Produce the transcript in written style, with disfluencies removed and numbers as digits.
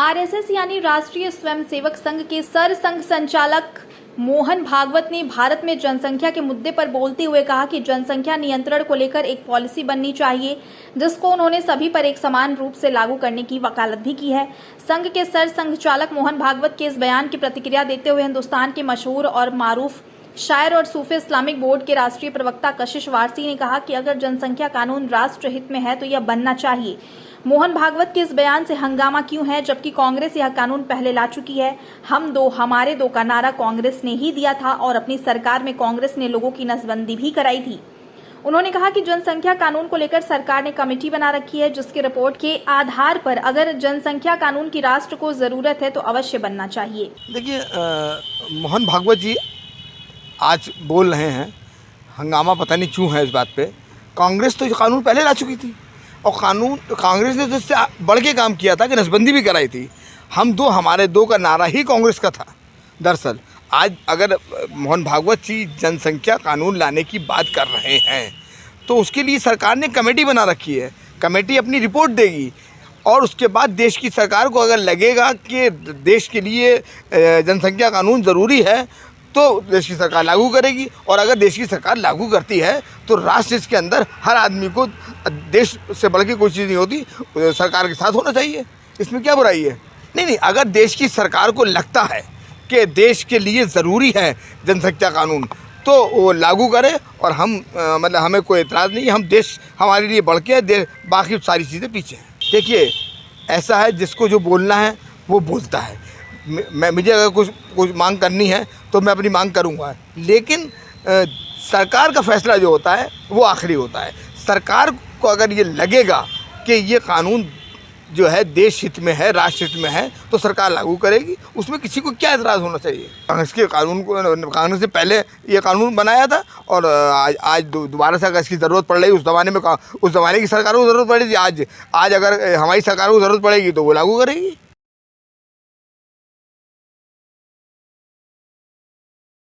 RSS यानी राष्ट्रीय स्वयंसेवक संघ के सरसंघ संचालक मोहन भागवत ने भारत में जनसंख्या के मुद्दे पर बोलते हुए कहा कि जनसंख्या नियंत्रण को लेकर एक पॉलिसी बननी चाहिए, जिसको उन्होंने सभी पर एक समान रूप से लागू करने की वकालत भी की है। संघ के सरसंघचालक मोहन भागवत के इस बयान की प्रतिक्रिया देते हुए हिंदुस्तान के मशहूर और मारूफ शायर और सूफी इस्लामिक बोर्ड के राष्ट्रीय प्रवक्ता कशिश वारसी ने कहा कि अगर जनसंख्या कानून राष्ट्रहित में है तो यह बनना चाहिए। मोहन भागवत के इस बयान से हंगामा क्यों है, जबकि कांग्रेस यह कानून पहले ला चुकी है। हम दो हमारे दो का नारा कांग्रेस ने ही दिया था और अपनी सरकार में कांग्रेस ने लोगों की नसबंदी भी कराई थी। उन्होंने कहा कि जनसंख्या कानून को लेकर सरकार ने कमेटी बना रखी है, जिसकी रिपोर्ट के आधार पर अगर जनसंख्या कानून की राष्ट्र को जरूरत है तो अवश्य बनना चाहिए। देखिए, मोहन भागवत जी आज बोल रहे हैं, हंगामा पता नहीं क्यों है इस बात पे। कांग्रेस तो कानून पहले ला चुकी थी और कांग्रेस ने तो इससे बढ़ के काम किया था कि नसबंदी भी कराई थी। हम दो हमारे दो का नारा ही कांग्रेस का था। दरअसल आज अगर मोहन भागवत जी जनसंख्या कानून लाने की बात कर रहे हैं तो उसके लिए सरकार ने कमेटी बना रखी है। कमेटी अपनी रिपोर्ट देगी और उसके बाद देश की सरकार को अगर लगेगा कि देश के लिए जनसंख्या कानून ज़रूरी है तो देश की सरकार लागू करेगी। और अगर देश की सरकार लागू करती है तो राष्ट्र के अंदर हर आदमी को देश से बढ़ के कोई चीज़ नहीं होती, सरकार के साथ होना चाहिए। इसमें क्या बुराई है? नहीं, अगर देश की सरकार को लगता है कि देश के लिए ज़रूरी है जनसंख्या कानून तो वो लागू करे और हम मतलब हमें कोई एतराज़ नहीं है। हम देश हमारे लिए बढ़ के बाकी सारी चीज़ें पीछे हैं। देखिए, ऐसा है जिसको जो बोलना है वो बोलता है। मुझे अगर कुछ मांग करनी है तो मैं अपनी मांग करूंगा, लेकिन सरकार का फैसला जो होता है वो आखिरी होता है। सरकार को अगर ये लगेगा कि ये कानून जो है देश हित में है, राष्ट्र हित में है, तो सरकार लागू करेगी। उसमें किसी को क्या एतराज़ होना चाहिए? कांग्रेस के कानून को, कांग्रेस ने पहले ये कानून बनाया था और आज दोबारा से अगर इसकी ज़रूरत पड़ रही, उस ज़माने की सरकारों को ज़रूरत पड़ी थी, आज अगर हमारी सरकार को ज़रूरत पड़ेगी तो वो लागू करेगी।